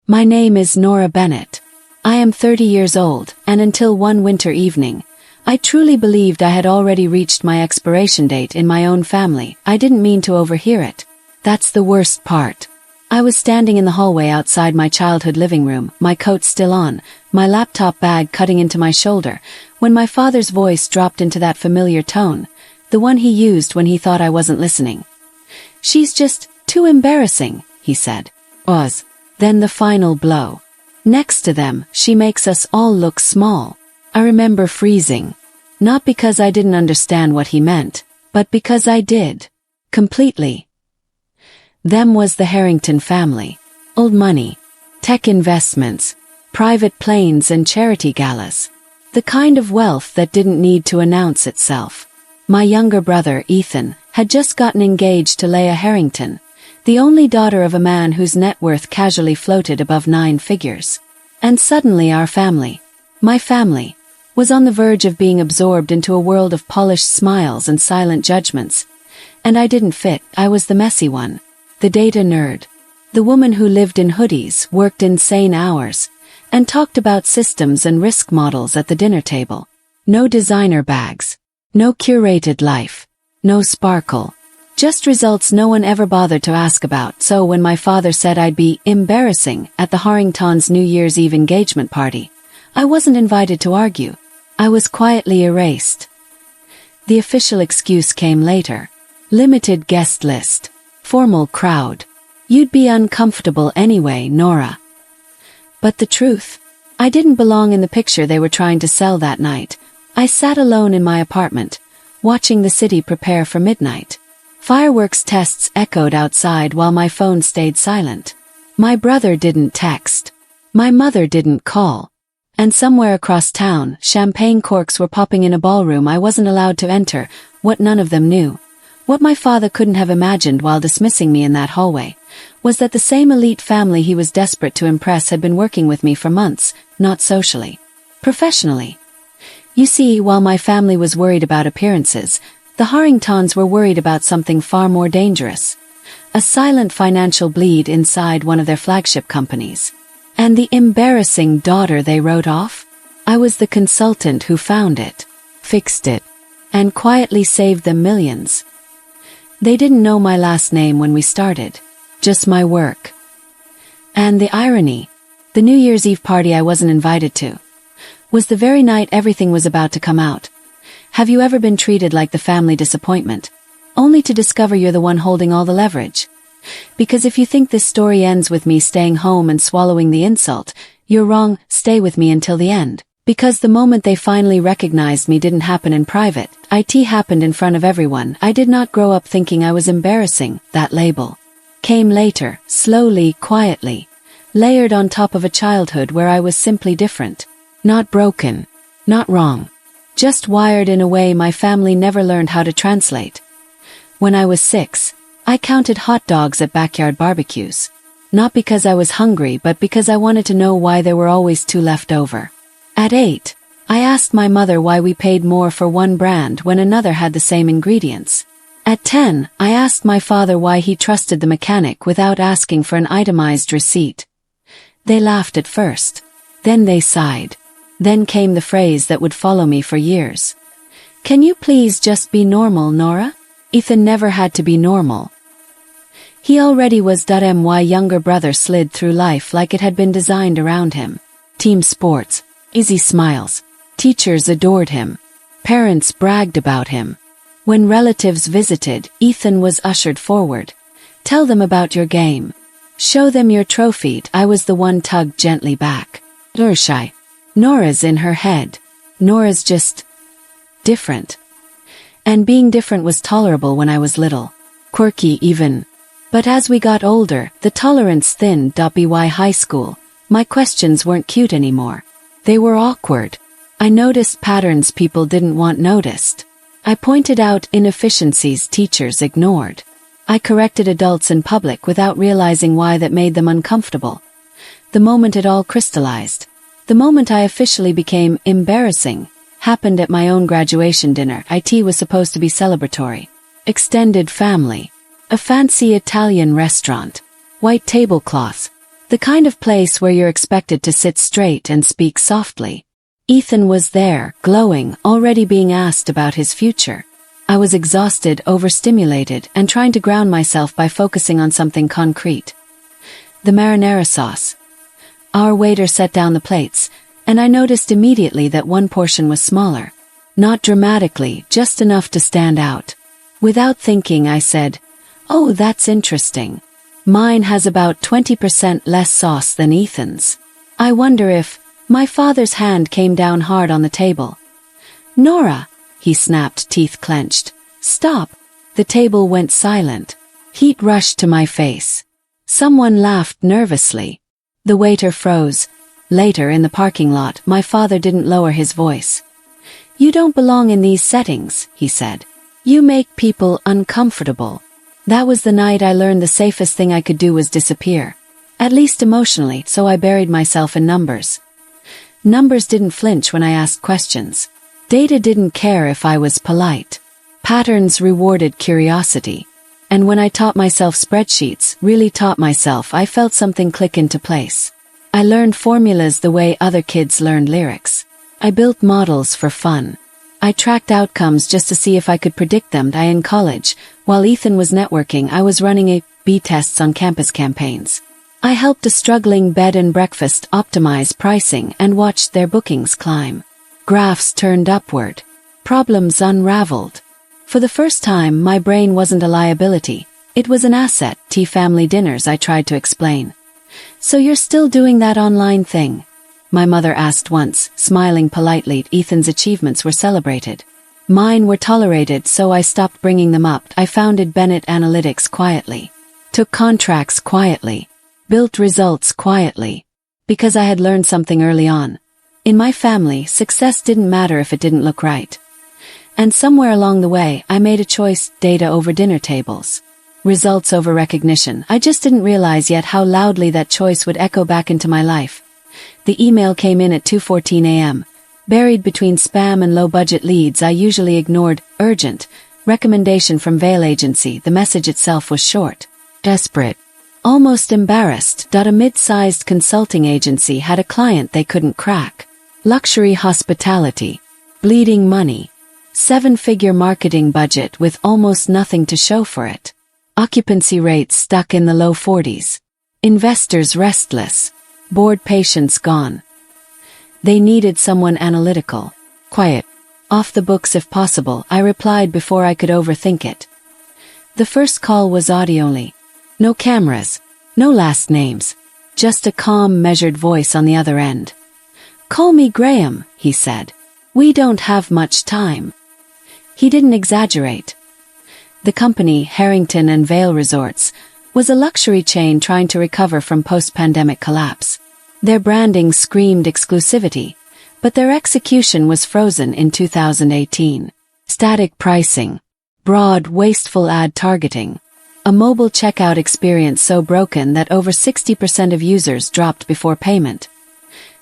My name is Nora Bennett. I am 30 years old, and until one winter evening, I truly believed I had already reached my expiration date in my own family. I didn't mean to overhear it. That's the worst part. I was standing in the hallway outside my childhood living room, my coat still on, my laptop bag cutting into my shoulder, when my father's voice dropped into that familiar tone, the one he used when he thought I wasn't listening. "She's just too embarrassing," he said. Then the final blow. "Next to them, she makes us all look small." I remember freezing. Not because I didn't understand what he meant, but because I did. Completely. Them was the Harrington family. Old money. Tech investments. Private planes and charity galas. The kind of wealth that didn't need to announce itself. My younger brother, Ethan, had just gotten engaged to Leah Harrington, the only daughter of a man whose net worth casually floated above 9 figures. And suddenly our family, my family, was on the verge of being absorbed into a world of polished smiles and silent judgments. And I didn't fit. I was the messy one. The data nerd. The woman who lived in hoodies, worked insane hours, and talked about systems and risk models at the dinner table. No designer bags. No curated life. No sparkle. Just results no one ever bothered to ask about. So when my father said I'd be embarrassing at the Harringtons' New Year's Eve engagement party, I wasn't invited to argue. I was quietly erased. The official excuse came later. Limited guest list. Formal crowd. You'd be uncomfortable anyway, Nora. But the truth? I didn't belong in the picture they were trying to sell that night. I sat alone in my apartment, watching the city prepare for midnight. Fireworks tests echoed outside while my phone stayed silent. My brother didn't text. My mother didn't call. And somewhere across town, champagne corks were popping in a ballroom I wasn't allowed to enter. What none of them knew, what my father couldn't have imagined while dismissing me in that hallway, was that the same elite family he was desperate to impress had been working with me for months, not socially, professionally. You see, while my family was worried about appearances, the Harringtons were worried about something far more dangerous. A silent financial bleed inside one of their flagship companies. And the embarrassing daughter they wrote off? I was the consultant who found it, fixed it, and quietly saved them millions. They didn't know my last name when we started, just my work. And the irony, the New Year's Eve party I wasn't invited to, was the very night everything was about to come out. Have you ever been treated like the family disappointment, only to discover you're the one holding all the leverage? Because if you think this story ends with me staying home and swallowing the insult, you're wrong. Stay with me until the end. Because the moment they finally recognized me didn't happen in private, it happened in front of everyone. I did not grow up thinking I was embarrassing. That label came later, slowly, quietly, layered on top of a childhood where I was simply different. Not broken, not wrong, just wired in a way my family never learned how to translate. When I was 6, I counted hot dogs at backyard barbecues. Not because I was hungry, but because I wanted to know why there were always 2 left over. At 8, I asked my mother why we paid more for one brand when another had the same ingredients. At 10, I asked my father why he trusted the mechanic without asking for an itemized receipt. They laughed at first. Then they sighed. Then came the phrase that would follow me for years. "Can you please just be normal, Nora?" Ethan never had to be normal. He already was. My younger brother slid through life like it had been designed around him. Team sports, easy smiles. Teachers adored him. Parents bragged about him. When relatives visited, Ethan was ushered forward. "Tell them about your game. Show them your trophy." I was the one tugged gently back. "You're shy. Nora's in her head. Nora's just different." And being different was tolerable when I was little. Quirky even. But as we got older, the tolerance thinned. By high school, my questions weren't cute anymore. They were awkward. I noticed patterns people didn't want noticed. I pointed out inefficiencies teachers ignored. I corrected adults in public without realizing why that made them uncomfortable. The moment it all crystallized, the moment I officially became embarrassing, happened at my own graduation dinner. It was supposed to be celebratory. Extended family. A fancy Italian restaurant. White tablecloths. The kind of place where you're expected to sit straight and speak softly. Ethan was there, glowing, already being asked about his future. I was exhausted, overstimulated, and trying to ground myself by focusing on something concrete. The marinara sauce. Our waiter set down the plates, and I noticed immediately that one portion was smaller. Not dramatically, just enough to stand out. Without thinking, I said, "Oh, that's interesting. Mine has about 20% less sauce than Ethan's. I wonder if..." My father's hand came down hard on the table. "Nora," he snapped, teeth clenched. "Stop." The table went silent. Heat rushed to my face. Someone laughed nervously. The waiter froze. Later, in the parking lot, my father didn't lower his voice. "You don't belong in these settings," he said. "You make people uncomfortable." That was the night I learned the safest thing I could do was disappear. At least emotionally, so I buried myself in numbers. Numbers didn't flinch when I asked questions. Data didn't care if I was polite. Patterns rewarded curiosity. And when I taught myself spreadsheets, really taught myself, I felt something click into place. I learned formulas the way other kids learned lyrics. I built models for fun. I tracked outcomes just to see if I could predict them. In college, while Ethan was networking, I was running A/B tests on campus campaigns. I helped a struggling bed and breakfast optimize pricing and watched their bookings climb. Graphs turned upward. Problems unraveled. For the first time, my brain wasn't a liability. It was an asset. Family dinners, I tried to explain. "So you're still doing that online thing?" my mother asked once, smiling politely. Ethan's achievements were celebrated. Mine were tolerated, so I stopped bringing them up. I founded Bennett Analytics quietly. Took contracts quietly. Built results quietly. Because I had learned something early on. In my family, success didn't matter if it didn't look right. And somewhere along the way, I made a choice: data over dinner tables. Results over recognition. I just didn't realize yet how loudly that choice would echo back into my life. The email came in at 2:14 a.m. Buried between spam and low-budget leads I usually ignored. Urgent. Recommendation from Vail Agency. The message itself was short. Desperate. Almost embarrassed. A mid-sized consulting agency had a client they couldn't crack. Luxury hospitality. Bleeding money. 7-figure marketing budget with almost nothing to show for it. Occupancy rates stuck in the low 40s. Investors restless. Board patience gone. They needed someone analytical. Quiet. Off the books if possible, I replied before I could overthink it. The first call was audio-only. No cameras. No last names. Just a calm, measured voice on the other end. "Call me Graham," he said. "We don't have much time." He didn't exaggerate. The company, Harrington and Vail Resorts, was a luxury chain trying to recover from post-pandemic collapse. Their branding screamed exclusivity, but their execution was frozen in 2018. Static pricing. Broad, wasteful ad targeting. A mobile checkout experience so broken that over 60% of users dropped before payment.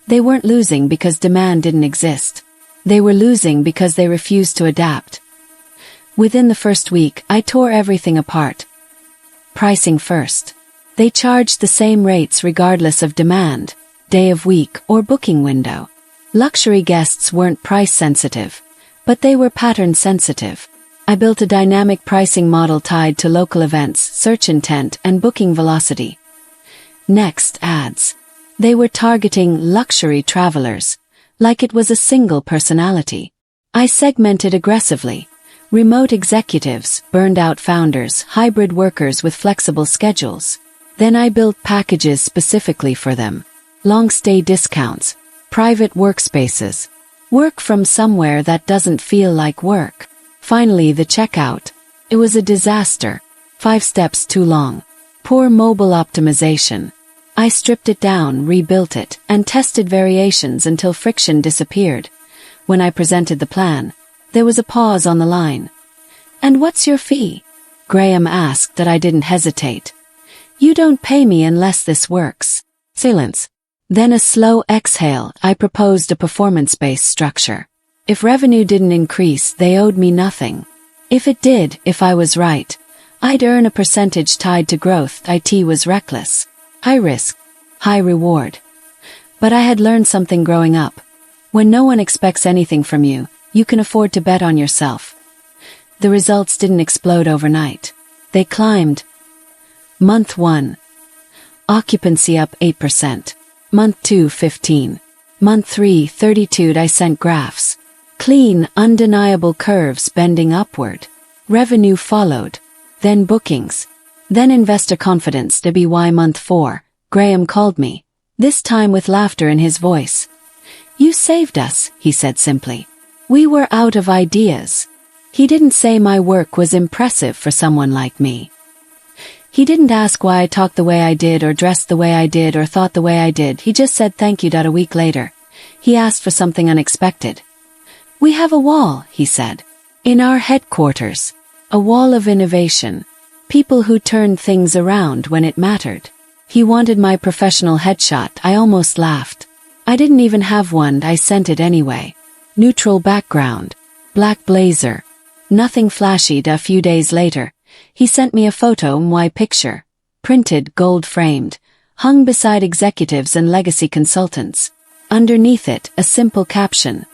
They weren't losing because demand didn't exist. They were losing because they refused to adapt. Within the first week, I tore everything apart. Pricing first. They charged the same rates regardless of demand, day of week, or booking window. Luxury guests weren't price sensitive, but they were pattern sensitive. I built a dynamic pricing model tied to local events, search intent, and booking velocity. Next, ads. They were targeting luxury travelers, like it was a single personality. I segmented aggressively. Remote executives, burned-out founders, hybrid workers with flexible schedules. Then I built packages specifically for them. Long-stay discounts. Private workspaces. Work from somewhere that doesn't feel like work. Finally, the checkout. It was a disaster. 5 steps too long. Poor mobile optimization. I stripped it down, rebuilt it, and tested variations until friction disappeared. When I presented the plan, there was a pause on the line. "And what's your fee?" Graham asked. That I didn't hesitate. "You don't pay me unless this works." Silence. Then a slow exhale. I proposed a performance-based structure. If revenue didn't increase, they owed me nothing. If it did, if I was right, I'd earn a percentage tied to growth. IT was reckless. High risk. high reward. But I had learned something growing up. When no one expects anything from you, you can afford to bet on yourself. The results didn't explode overnight. They climbed. Month 1. Occupancy up 8%. Month 2, 15. Month 3, 32. I sent graphs. Clean, undeniable curves bending upward. Revenue followed. Then bookings. Then investor confidence. WY month 4. Graham called me. This time with laughter in his voice. You saved us, he said simply. We were out of ideas. He didn't say my work was impressive for someone like me. He didn't ask why I talked the way I did or dressed the way I did or thought the way I did. He just said thank you. A week later, he asked for something unexpected. We have a wall, he said. In our headquarters. A wall of innovation. People who turned things around when it mattered. He wanted my professional headshot. I almost laughed. I didn't even have one. I sent it anyway. Neutral background. Black blazer. Nothing flashy. A few days later, he sent me a photo, my picture. Printed, gold-framed. Hung beside executives and legacy consultants. Underneath it, a simple caption.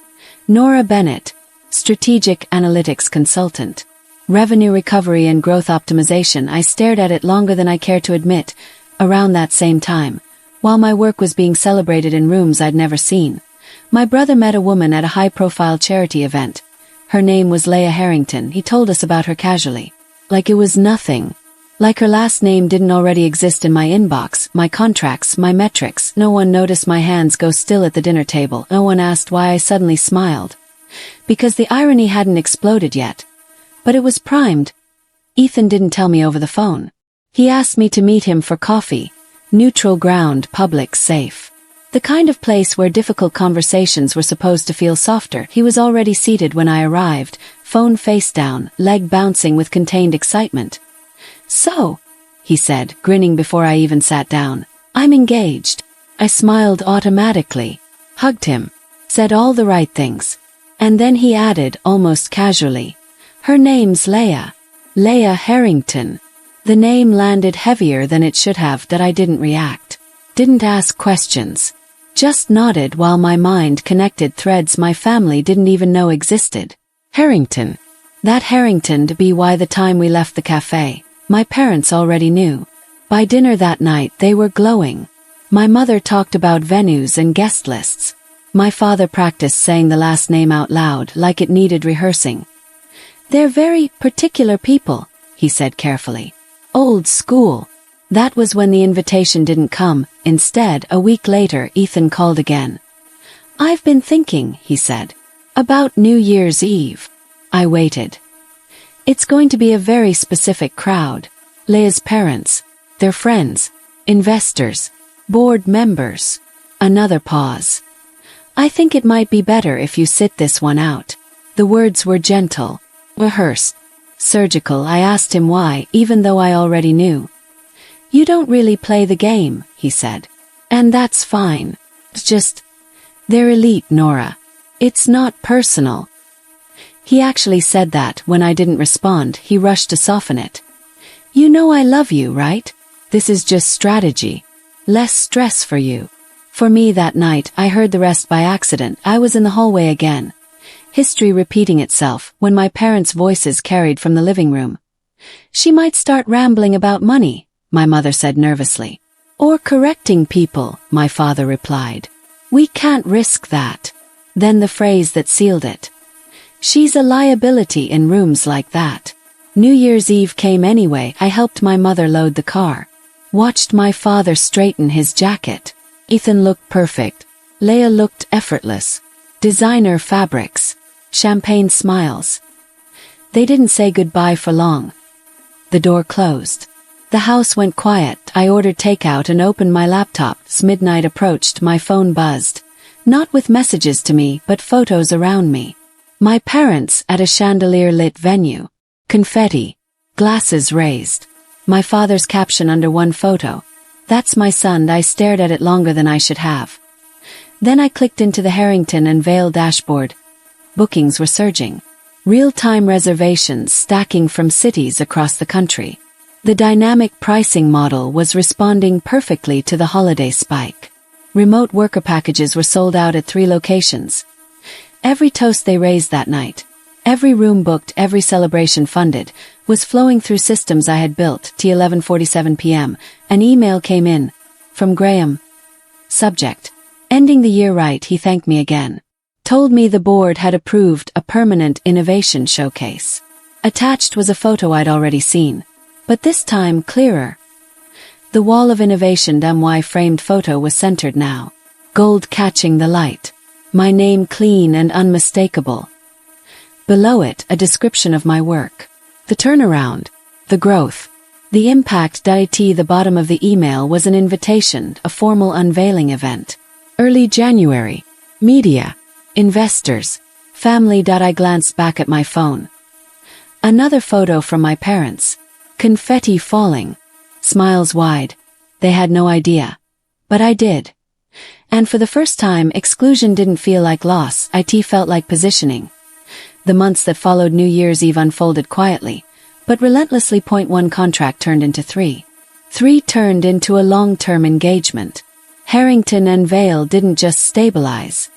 Nora Bennett, Strategic Analytics Consultant. Revenue recovery and growth optimization. I stared at it longer than I cared to admit. Around that same time, while my work was being celebrated in rooms I'd never seen, my brother met a woman at a high-profile charity event. Her name was Leah Harrington. He told us about her casually. Like it was nothing. Like her last name didn't already exist in my inbox, my contracts, my metrics. No one noticed my hands go still at the dinner table. No one asked why I suddenly smiled. Because the irony hadn't exploded yet. But it was primed. Ethan didn't tell me over the phone. He asked me to meet him for coffee. Neutral ground, public, safe. The kind of place where difficult conversations were supposed to feel softer. He was already seated when I arrived, phone face down, leg bouncing with contained excitement. So, he said, grinning before I even sat down, I'm engaged. I smiled automatically, hugged him, said all the right things. And then he added, almost casually, her name's Leah. Leah Harrington. The name landed heavier than it should have. That I didn't react. Didn't ask questions. Just nodded while my mind connected threads my family didn't even know existed. Harrington. That Harrington to be why the time we left the cafe. My parents already knew. By dinner that night they were glowing. My mother talked about venues and guest lists. My father practiced saying the last name out loud like it needed rehearsing. They're very particular people, he said carefully. Old school. That was when the invitation didn't come. Instead, a week later, Ethan called again. I've been thinking, he said, about New Year's Eve. I waited. It's going to be a very specific crowd. Leah's parents, their friends, investors, board members. Another pause. I think it might be better if you sit this one out. The words were gentle, rehearsed, surgical. I asked him why, even though I already knew. You don't really play the game, he said. And that's fine. It's just, they're elite, Nora. It's not personal. He actually said that when I didn't respond. He rushed to soften it. You know I love you, right? This is just strategy. Less stress for you. For me that night, I heard the rest by accident. I was in the hallway again. History repeating itself when my parents' voices carried from the living room. She might start rambling about money, my mother said nervously. Or correcting people, my father replied. We can't risk that. Then the phrase that sealed it. She's a liability in rooms like that. New Year's Eve came anyway. I helped my mother load the car. Watched my father straighten his jacket. Ethan looked perfect. Leah looked effortless. Designer fabrics. Champagne smiles. They didn't say goodbye for long. The door closed. The house went quiet. I ordered takeout and opened my laptop. As midnight approached, my phone buzzed. Not with messages to me, but photos around me. My parents at a chandelier-lit venue. Confetti. Glasses raised. My father's caption under one photo. That's my son. I stared at it longer than I should have. Then I clicked into the Harrington and Vale dashboard. Bookings were surging. Real-time reservations stacking from cities across the country. The dynamic pricing model was responding perfectly to the holiday spike. Remote worker packages were sold out at 3 locations. Every toast they raised that night, every room booked, every celebration funded, was flowing through systems I had built. T 11:47 p.m. An email came in. From Graham. Subject: ending the year right, he thanked me again. Told me the board had approved a permanent innovation showcase. Attached was a photo I'd already seen, but this time clearer. The wall of innovation MY framed photo was centered now. Gold catching the light. My name clean and unmistakable. Below it, a description of my work. The turnaround. The growth. The impact. The bottom of the email was an invitation, a formal unveiling event. Early January. Media. Investors. Family. I glanced back at my phone. Another photo from my parents. Confetti falling. Smiles wide. They had no idea. But I did. And for the first time, exclusion didn't feel like loss, it felt like positioning. The months that followed New Year's Eve unfolded quietly, but relentlessly. 1 contract turned into 3. 3 turned into a long-term engagement. Harrington and Vale didn't just stabilize.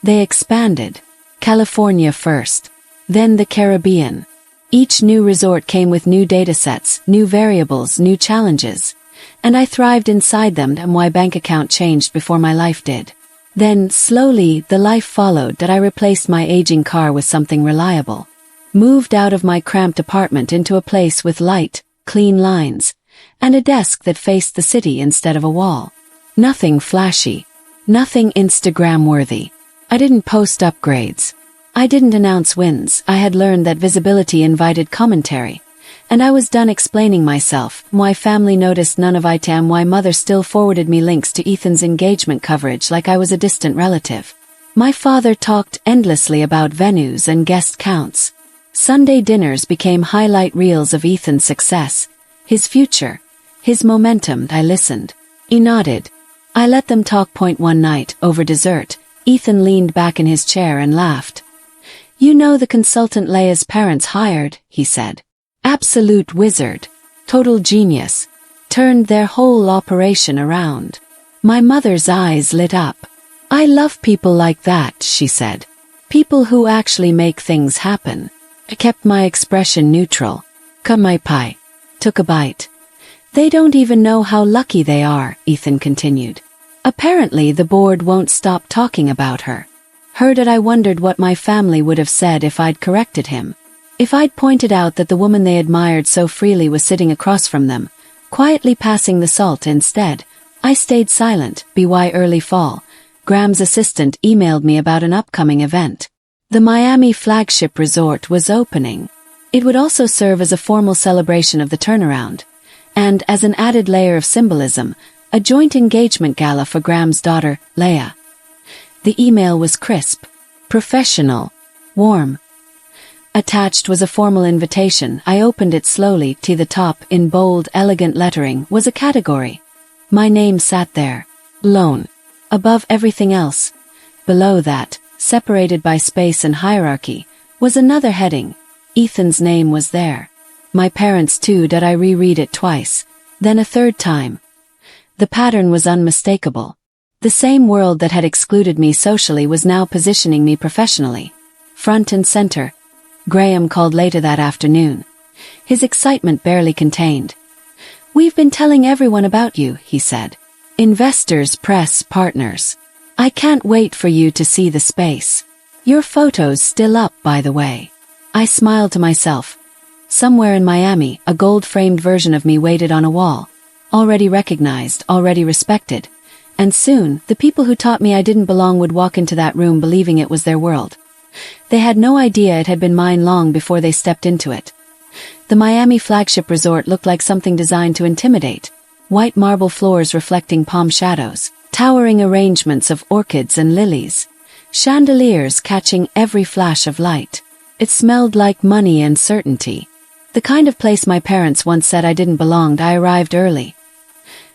They expanded. California first. Then the Caribbean. Each new resort came with new datasets, new variables, new challenges. And I thrived inside them. My bank account changed before my life did. Then, slowly, the life followed. I replaced my aging car with something reliable. Moved out of my cramped apartment into a place with light, clean lines, and a desk that faced the city instead of a wall. Nothing flashy. Nothing Instagram-worthy. I didn't post upgrades. I didn't announce wins. I had learned that visibility invited commentary. And I was done explaining myself. My family noticed none of it. My mother still forwarded me links to Ethan's engagement coverage like I was a distant relative. My father talked endlessly about venues and guest counts. Sunday dinners became highlight reels of Ethan's success, his future, his momentum. I listened. He nodded. I let them talk. One night, over dessert, Ethan leaned back in his chair and laughed. "You know the consultant Leia's parents hired," he said. "Absolute wizard. Total genius. Turned their whole operation around." My mother's eyes lit up. "I love people like that," she said. "People who actually make things happen." I kept my expression neutral. "Cut my pie." Took a bite. "They don't even know how lucky they are," Ethan continued. "Apparently the board won't stop talking about her." Heard it. I wondered what my family would have said if I'd corrected him. If I'd pointed out that the woman they admired so freely was sitting across from them, quietly passing the salt instead. I stayed silent. By early fall, Graham's assistant emailed me about an upcoming event. The Miami flagship resort was opening. It would also serve as a formal celebration of the turnaround. And, as an added layer of symbolism, a joint engagement gala for Graham's daughter, Leia. The email was crisp, professional, warm. Attached was a formal invitation. I opened it slowly. To the top, in bold, elegant lettering, was a category. My name sat there. Lone. Above everything else. Below that, separated by space and hierarchy, was another heading. Ethan's name was there. My parents too. Did I reread it twice, then a third time. The pattern was unmistakable. The same world that had excluded me socially was now positioning me professionally. Front and center. Graham called later that afternoon. His excitement barely contained. "We've been telling everyone about you," he said. "Investors, press, partners. I can't wait for you to see the space. Your photo's still up, by the way." I smiled to myself. Somewhere in Miami, a gold-framed version of me waited on a wall. Already recognized, already respected. And soon, the people who taught me I didn't belong would walk into that room believing it was their world. They had no idea it had been mine long before they stepped into it. The Miami flagship resort looked like something designed to intimidate. White marble floors reflecting palm shadows, towering arrangements of orchids and lilies, chandeliers catching every flash of light. It smelled like money and certainty. The kind of place my parents once said I didn't belong. I arrived early.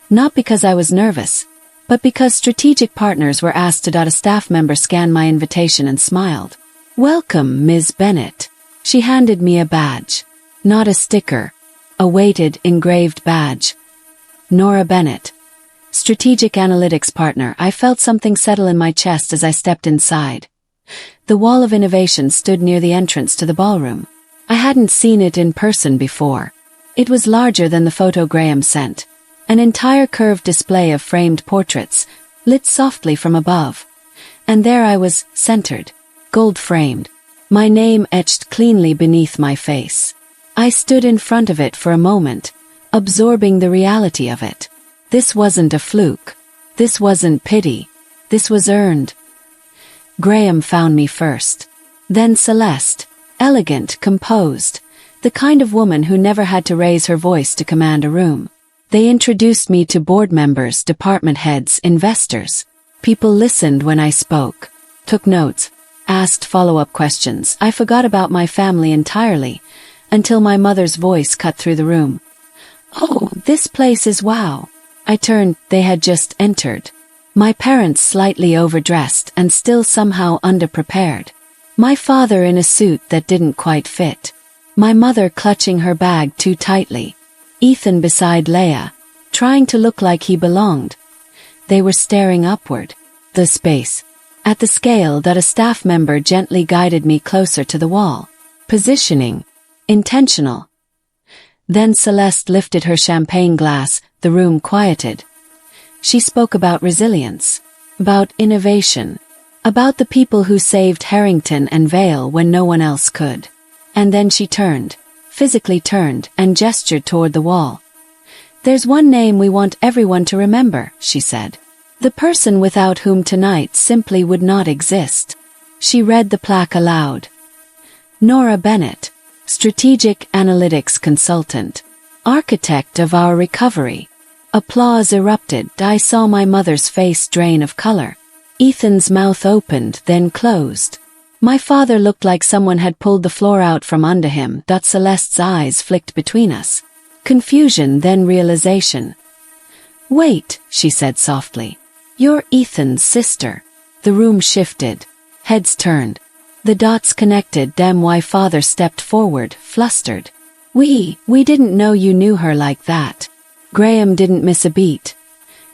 Not because I was nervous, but because strategic partners were asked to. A staff member scanned my invitation and smiled. "Welcome, Ms. Bennett." She handed me a badge. Not a sticker. A weighted, engraved badge. Nora Bennett. Strategic analytics partner. I felt something settle in my chest as I stepped inside. The wall of innovation stood near the entrance to the ballroom. I hadn't seen it in person before. It was larger than the photo Graham sent. An entire curved display of framed portraits, lit softly from above. And there I was, centered, gold-framed, my name etched cleanly beneath my face. I stood in front of it for a moment, absorbing the reality of it. This wasn't a fluke. This wasn't pity. This was earned. Graham found me first. Then Celeste, elegant, composed, the kind of woman who never had to raise her voice to command a room. They introduced me to board members, department heads, investors. People listened when I spoke, took notes, asked follow-up questions. I forgot about my family entirely, until my mother's voice cut through the room. "Oh, this place is wow." I turned. They had just entered. My parents slightly overdressed and still somehow underprepared. My father in a suit that didn't quite fit. My mother clutching her bag too tightly. Ethan beside Leia, trying to look like he belonged. They were staring upward. The space. At the scale that a staff member gently guided me closer to the wall. Positioning. Intentional. Then Celeste lifted her champagne glass, the room quieted. She spoke about resilience. About innovation. About the people who saved Harrington and Vale when no one else could. And then she turned, physically turned, and gestured toward the wall. "There's one name we want everyone to remember," she said. "The person without whom tonight simply would not exist." She read the plaque aloud. Nora Bennett, Strategic Analytics Consultant, Architect of our recovery. Applause erupted. I saw my mother's face drain of color. Ethan's mouth opened, then closed. My father looked like someone had pulled the floor out from under him. Celeste's eyes flicked between us. Confusion, then realization. "Wait," she said softly. "You're Ethan's sister." The room shifted. Heads turned. The dots connected. My father stepped forward, flustered. We didn't know you knew her like that." Graham didn't miss a beat.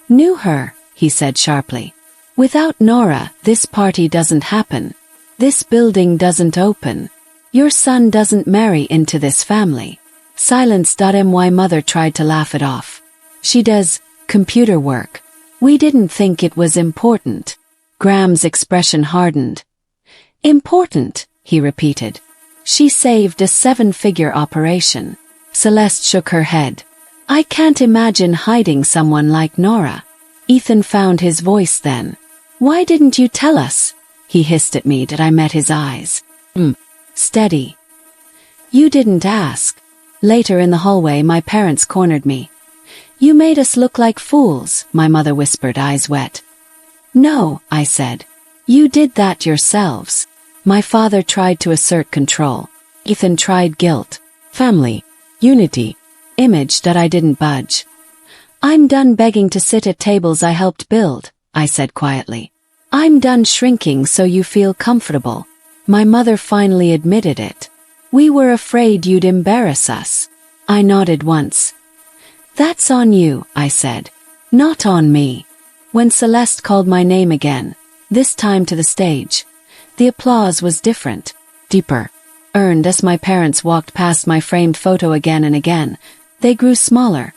"Knew her," he said sharply. "Without Nora, this party doesn't happen. This building doesn't open. Your son doesn't marry into this family." Silence. My mother tried to laugh it off. "She does computer work. We didn't think it was important." Graham's expression hardened. "Important," he repeated. "She saved a 7-figure operation." Celeste shook her head. "I can't imagine hiding someone like Nora." Ethan found his voice then. "Why didn't you tell us?" he hissed at me. I met his eyes. Steady. "You didn't ask." Later in the hallway, my parents cornered me. "You made us look like fools," my mother whispered, eyes wet. "No," I said. "You did that yourselves." My father tried to assert control. Ethan tried guilt. Family. Unity. Image. I didn't budge. "I'm done begging to sit at tables I helped build," I said quietly. "I'm done shrinking so you feel comfortable." My mother finally admitted it. "We were afraid you'd embarrass us." I nodded once. "That's on you," I said. "Not on me." When Celeste called my name again, this time to the stage, the applause was different, deeper, earned. As my parents walked past my framed photo again and again, they grew smaller.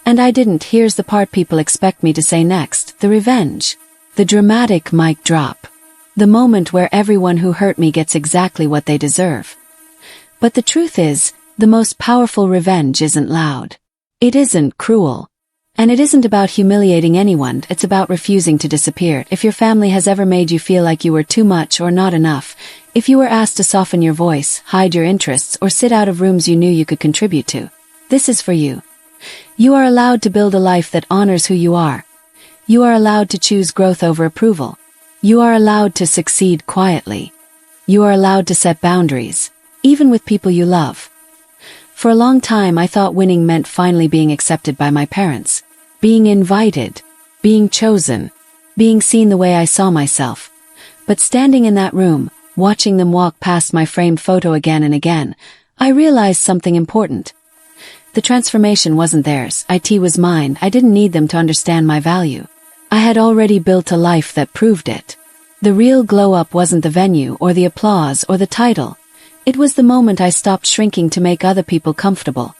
And I didn't. Here's the part people expect me to say next: the revenge. The dramatic mic drop. The moment where everyone who hurt me gets exactly what they deserve. But the truth is, the most powerful revenge isn't loud. It isn't cruel. And it isn't about humiliating anyone. It's about refusing to disappear. If your family has ever made you feel like you were too much or not enough, if you were asked to soften your voice, hide your interests, or sit out of rooms you knew you could contribute to, this is for you. You are allowed to build a life that honors who you are. You are allowed to choose growth over approval. You are allowed to succeed quietly. You are allowed to set boundaries, even with people you love. For a long time I thought winning meant finally being accepted by my parents, being invited, being chosen, being seen the way I saw myself. But standing in that room, watching them walk past my framed photo again and again, I realized something important. The transformation wasn't theirs, it was mine. I didn't need them to understand my value. I had already built a life that proved it. The real glow-up wasn't the venue or the applause or the title. It was the moment I stopped shrinking to make other people comfortable.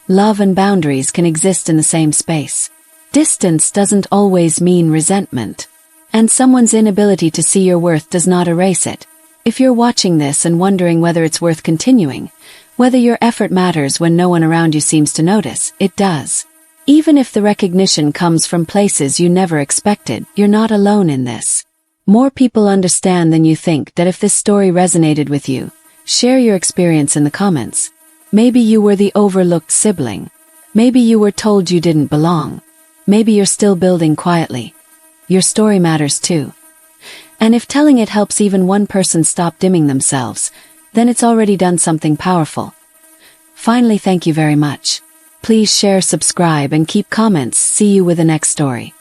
Love and boundaries can exist in the same space. Distance doesn't always mean resentment. And someone's inability to see your worth does not erase it. If you're watching this and wondering whether it's worth continuing, whether your effort matters when no one around you seems to notice, it does. Even if the recognition comes from places you never expected, you're not alone in this. More people understand than you think that if this story resonated with you, share your experience in the comments. Maybe you were the overlooked sibling. Maybe you were told you didn't belong. Maybe you're still building quietly. Your story matters too. And if telling it helps even one person stop dimming themselves, then it's already done something powerful. Finally, thank you very much. Please share, subscribe, and keep comments. See you with the next story.